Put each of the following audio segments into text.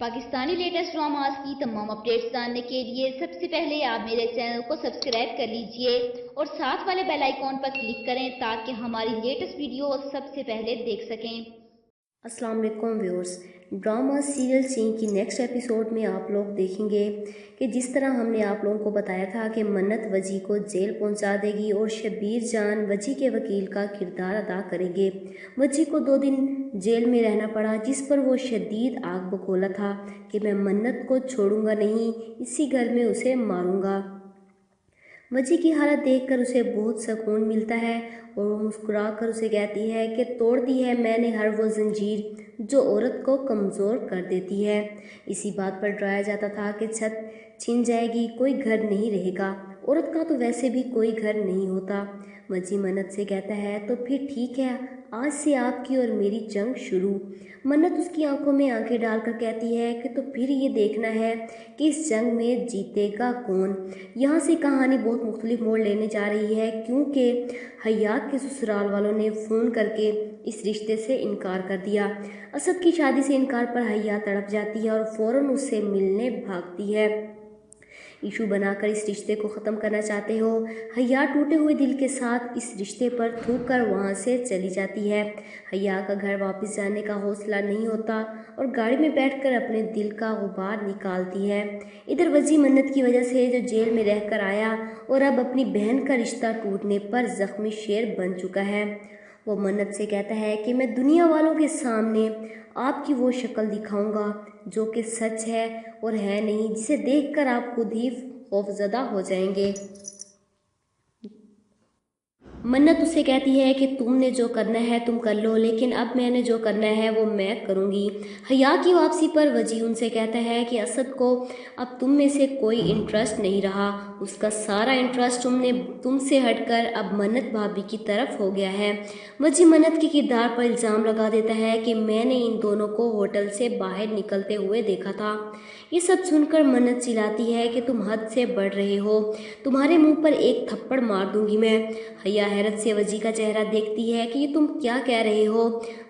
Pakistani latest dramas की तमाम updates जानने के लिए सबसे पहले आप मेरे चैनल को सब्सक्राइब कर लीजिए और साथ वाले बेल आइकॉन पर क्लिक करें ताकि हमारी लेटेस्ट वीडियो सबसे पहले देख सकें। अस्सलाम वालेकुम व्यूअर्स, ड्रामा सीरियल सिंह की नेक्स्ट एपिसोड में आप लोग देखेंगे कि जिस तरह हमने आप लोगों को बताया था कि मन्नत वजी को जेल पहुंचा देगी और शब्बीर जान वजी के वकील का किरदार अदा करेंगे। वजी को 2 दिन जेल में रहना पड़ा, जिस पर वो शदीद आग बकोला था कि मैं मन्नत को छोड़ूंगा नहीं, इसी घर में उसे मारूंगा। वजी की हालत देखकर उसे बहुत सुकून मिलता है और वो मुस्कुरा कर उसे कहती है कि तोड़ दी है मैंने हर वो जंजीर जो औरत को कमज़ोर कर देती है। इसी बात पर डराया जाता था कि छत छिन जाएगी, कोई घर नहीं रहेगा। औरत का तो वैसे भी कोई घर नहीं होता। वजी मन्नत से कहता है तो फिर ठीक है, आज से आपकी और मेरी जंग शुरू। मन्नत उसकी आंखों में आंखें डालकर कहती है कि तो फिर ये देखना है कि इस जंग में जीतेगा कौन। यहाँ से कहानी बहुत मुख्तलिफ मोड़ लेने जा रही है, क्योंकि हयात के ससुराल वालों ने फ़ोन करके इस रिश्ते से इनकार कर दिया। असद की शादी से इनकार पर हयात तड़प जाती है और फ़ौरन उससे मिलने भागती है। इशू बनाकर इस रिश्ते को ख़त्म करना चाहते हो। हया टूटे हुए दिल के साथ इस रिश्ते पर थूक कर वहाँ से चली जाती है। हया का घर वापस जाने का हौसला नहीं होता और गाड़ी में बैठकर अपने दिल का गुबार निकालती है। इधर वजी मन्नत की वजह से जो जेल में रहकर आया और अब अपनी बहन का रिश्ता टूटने पर ज़ख्मी शेर बन चुका है। वो मन्नत से कहता है कि मैं दुनिया वालों के सामने आपकी वो शक्ल दिखाऊंगा जो कि सच है और है नहीं, जिसे देखकर आप खुद ही खौफजदा हो जाएंगे। मन्नत उसे कहती है कि तुमने जो करना है तुम कर लो, लेकिन अब मैंने जो करना है वो मैं करूँगी। हया की वापसी पर वजी उनसे कहता है कि असद को अब तुम में से कोई इंटरेस्ट नहीं रहा, उसका सारा इंटरेस्ट तुमसे हटकर अब मन्नत भाभी की तरफ हो गया है। वजी मन्नत के किरदार पर इल्ज़ाम लगा देता है कि मैंने इन दोनों को होटल से बाहर निकलते हुए देखा था। ये सब सुनकर मन्नत चिल्लाती है कि तुम हद से बढ़ रहे हो, तुम्हारे मुंह पर एक थप्पड़ मार दूंगी मैं। हया हैरत से वजी का चेहरा देखती है कि ये तुम क्या कह रहे हो।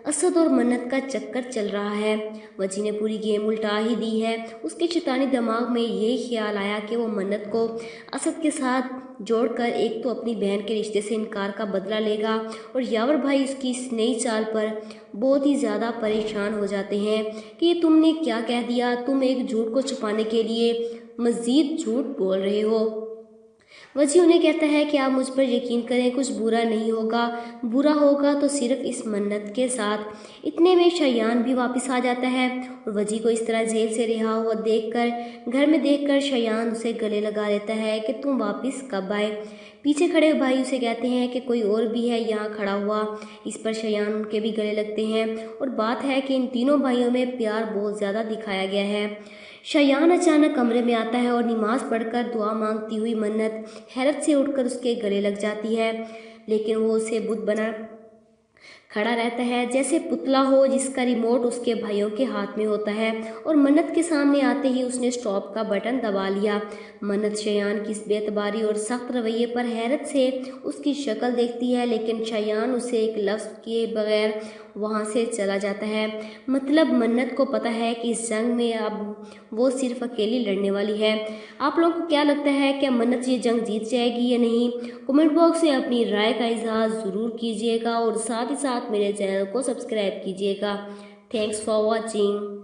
असद और मन्नत का चक्कर चल रहा है। वजी ने पूरी गेम उल्टा ही दी है। उसके शैतानी दिमाग में यही ख्याल आया कि वो मन्नत को असद के साथ जोड़कर एक तो अपनी बहन के रिश्ते से इनकार का बदला लेगा और यावर भाई उसकी इस नई चाल पर बहुत ही ज़्यादा परेशान हो जाते हैं कि ये तुमने क्या कह दिया, तुम एक झूठ को छुपाने के लिए मज़ीद झूठ बोल रहे हो। वजी उन्हें कहता है कि आप मुझ पर यकीन करें, कुछ बुरा नहीं होगा, बुरा होगा तो सिर्फ इस मन्नत के साथ। इतने में शयान भी वापस आ जाता है और वजी को इस तरह जेल से रिहा हुआ घर में देखकर शयान उसे गले लगा लेता है कि तुम वापस कब आए। पीछे खड़े भाई उसे कहते हैं कि कोई और भी है यहाँ खड़ा हुआ। इस पर शयान उनके भी गले लगते हैं और बात है कि इन तीनों भाइयों में प्यार बहुत ज़्यादा दिखाया गया है। शयान अचानक कमरे में आता है और नमाज पढ़कर दुआ मांगती हुई मन्नत हैरत से उठकर उसके गले लग जाती है, लेकिन वो उसे बुत बना खड़ा रहता है जैसे पुतला हो जिसका रिमोट उसके भाइयों के हाथ में होता है। और मन्नत के सामने आते ही उसने स्टॉप का बटन दबा लिया। मन्नत शयान की इस बेतबारी और सख्त रवैये पर हैरत से उसकी शक्ल देखती है, लेकिन शयान उसे एक लफ्ज़ किए बगैर वहाँ से चला जाता है। मतलब मन्नत को पता है कि इस जंग में अब वो सिर्फ अकेली लड़ने वाली है। आप लोगों को क्या लगता है, क्या मन्नत ये जंग जीत जाएगी या नहीं? कमेंट बॉक्स में अपनी राय का इजहार ज़रूर कीजिएगा और साथ ही साथ मेरे चैनल को सब्सक्राइब कीजिएगा। Thanks for watching.